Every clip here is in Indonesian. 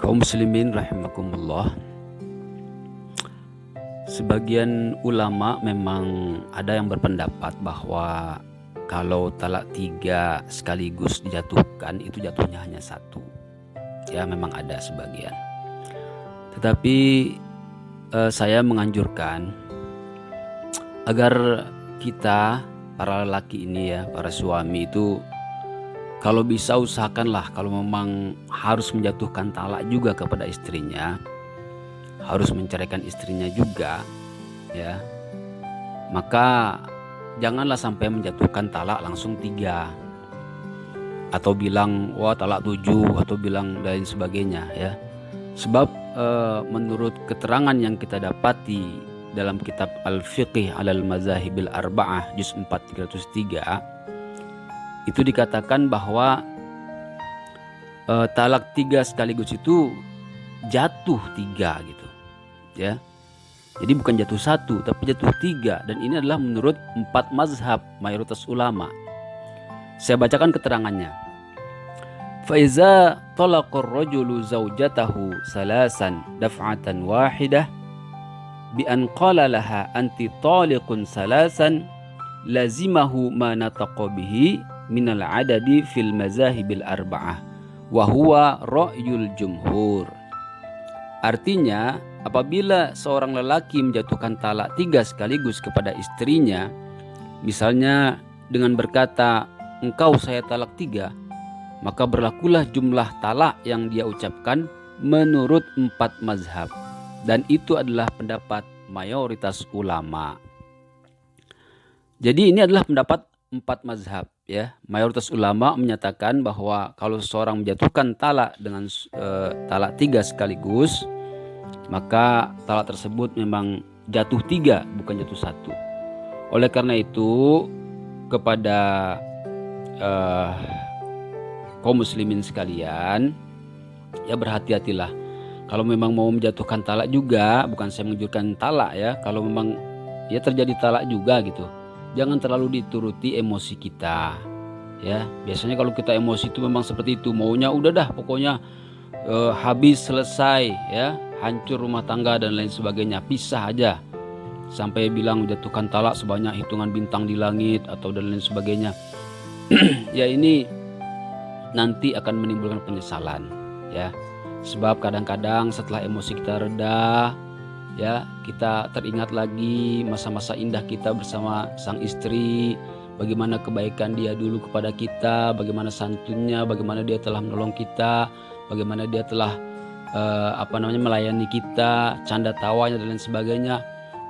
Kaum muslimin rahimakumullah. Sebagian ulama memang ada yang berpendapat bahwa kalau talak 3 sekaligus dijatuhkan itu jatuhnya hanya 1. Ya memang ada sebagian. Tetapi saya menganjurkan agar kita para lelaki ini ya, para suami itu kalau bisa usahakanlah kalau memang harus menjatuhkan talak juga kepada istrinya, harus menceraikan istrinya juga ya, maka janganlah sampai menjatuhkan talak langsung 3 atau bilang wah talak 7 atau bilang lain sebagainya ya. Sebab menurut keterangan yang kita dapati dalam kitab Al-Fiqh alal Mazahibil Arba'ah juz 4 303 itu dikatakan bahwa talak 3 sekaligus itu jatuh 3 gitu ya. Jadi bukan jatuh 1 tapi jatuh 3, dan ini adalah menurut 4 mazhab mayoritas ulama. Saya bacakan keterangannya. Faiza talaqar rajulu zawjatahu salasan daf'atan wahidah bi an qala laha anti taliqun salasan lazimahu ma nataqa bihi minal adadi fil mazahibil arba'ah wa huwa ra'yul jumhur. Artinya, apabila seorang lelaki menjatuhkan talak 3 sekaligus kepada istrinya, misalnya dengan berkata engkau saya talak 3, maka berlakulah jumlah talak yang dia ucapkan menurut 4 mazhab, dan itu adalah pendapat mayoritas ulama. Jadi ini adalah pendapat 4 mazhab ya. Mayoritas ulama menyatakan bahwa kalau seseorang menjatuhkan talak dengan talak 3 sekaligus, maka talak tersebut memang jatuh 3 bukan jatuh 1. Oleh karena itu kepada kaum muslimin sekalian, ya berhati-hatilah. Kalau memang mau menjatuhkan talak juga, bukan saya menganjurkan talak ya, kalau memang ya terjadi talak juga gitu, jangan terlalu dituruti emosi kita ya. Biasanya kalau kita emosi itu memang seperti itu, maunya udah dah pokoknya habis selesai ya, hancur rumah tangga dan lain sebagainya, pisah aja, sampai bilang menjatuhkan talak sebanyak hitungan bintang di langit atau dan lain sebagainya. Ya ini nanti akan menimbulkan penyesalan ya. Sebab kadang-kadang setelah emosi kita reda ya, kita teringat lagi masa-masa indah kita bersama sang istri, bagaimana kebaikan dia dulu kepada kita, bagaimana santunnya, bagaimana dia telah menolong kita, bagaimana dia telah melayani kita, canda tawanya dan lain sebagainya.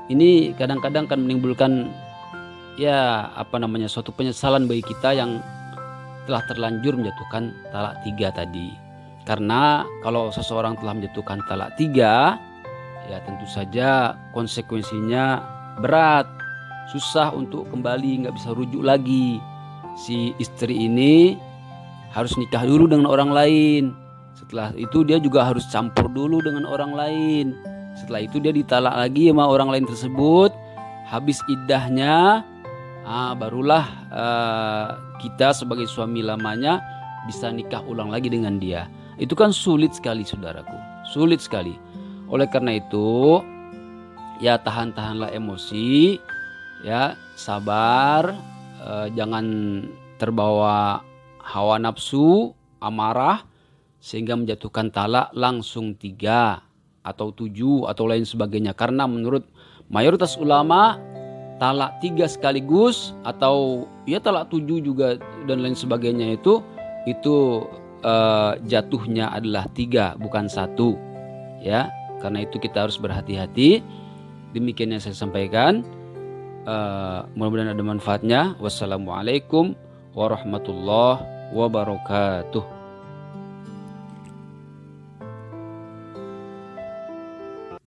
Ini kadang-kadang kan menimbulkan ya suatu penyesalan bagi kita yang telah terlanjur menjatuhkan talak 3 tadi. Karena kalau seseorang telah menjatuhkan talak 3, ya tentu saja konsekuensinya berat, susah untuk kembali, nggak bisa rujuk lagi. Si istri ini harus nikah dulu dengan orang lain. Setelah itu dia juga harus campur dulu dengan orang lain. Setelah itu dia ditalak lagi sama orang lain tersebut. Habis iddahnya, barulah kita sebagai suami lamanya bisa nikah ulang lagi dengan dia. Itu kan sulit sekali saudaraku, sulit sekali. Oleh karena itu ya tahan-tahanlah emosi ya, sabar, jangan terbawa hawa nafsu, amarah sehingga menjatuhkan talak langsung 3 atau 7 atau lain sebagainya. Karena menurut mayoritas ulama talak 3 sekaligus atau ya talak 7 juga dan lain sebagainya itu jatuhnya adalah 3 bukan 1 ya. Karena itu kita harus berhati-hati. Demikian yang saya sampaikan. Mudah-mudahan ada manfaatnya. Wassalamualaikum warahmatullahi wabarakatuh.